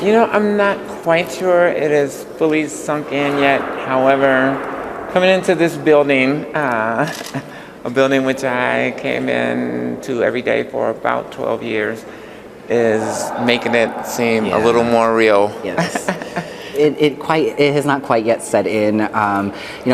I'm not quite sure it is fully sunk in yet. However, coming into this building, a building which I came in to every day for about 12 years, is making it seem a little Yeah. more real. Yes. It has not quite yet set in.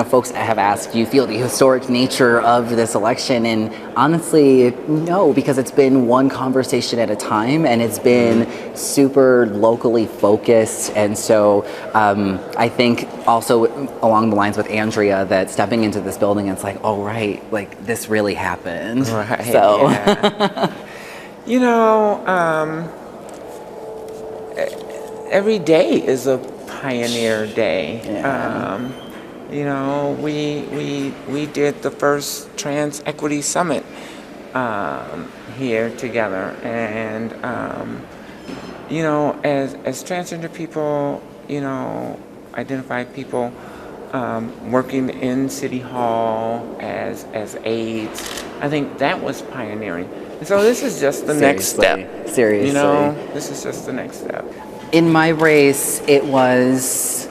Folks have asked, do you feel the historic nature of this election? And honestly, no, because it's been one conversation at a time, and it's been super locally focused. And so I think also along the lines with Andrea, that stepping into this building, it's like, oh right, like this really happened. Right. So. Yeah. You know, every day is a pioneer day. Yeah. We did the first Trans Equity Summit here together, and as transgender people, identified people working in City Hall as aides, I think that was pioneering. And so this is just the next step. Seriously. This is just the next step. In my race, it was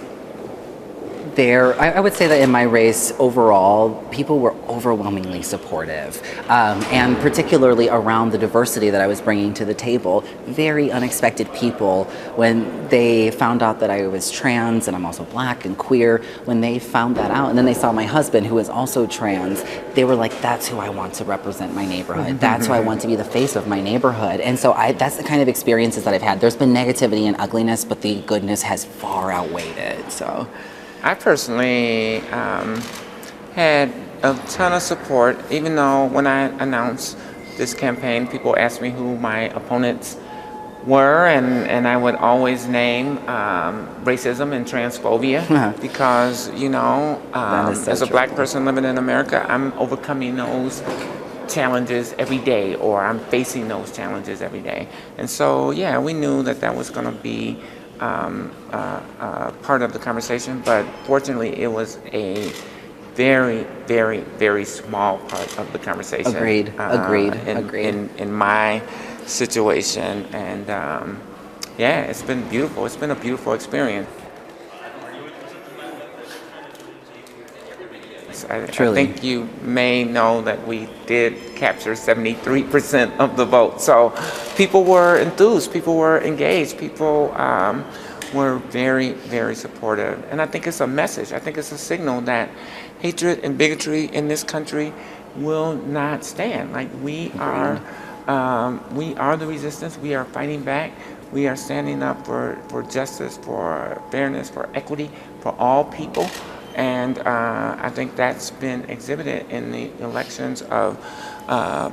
there. I would say that in my race overall, people were overwhelmingly supportive, and particularly around the diversity that I was bringing to the table. Very unexpected people when they found out that I was trans and I'm also black and queer. When they found that out, and then they saw my husband, who is also trans, they were like, "That's who I want to represent my neighborhood. That's who I want to be the face of my neighborhood." And so that's the kind of experiences that I've had. There's been negativity and ugliness, but the goodness has far outweighed it. So. I personally had a ton of support, even though when I announced this campaign, people asked me who my opponents were, and I would always name racism and transphobia because, So as a true. black person living in America, I'm overcoming those challenges every day, or I'm facing those challenges every day. And so, yeah, we knew that was going to be part of the conversation, but fortunately it was a very, very, very small part of the conversation. Agreed. In my situation, and it's been beautiful. It's been a beautiful experience. I think you may know that we did capture 73% of the vote. So people were enthused, people were engaged, people were very, very supportive. And I think it's a message. I think it's a signal that hatred and bigotry in this country will not stand. Like we are the resistance. We are fighting back. We are standing up for justice, for fairness, for equity, for all people. And I think that's been exhibited in the elections of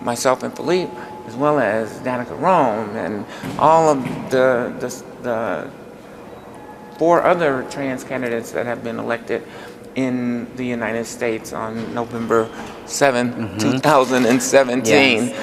myself and Philippe, as well as Danica Rome, and all of the 4 other trans candidates that have been elected in the United States on November 7, 2017. Yes.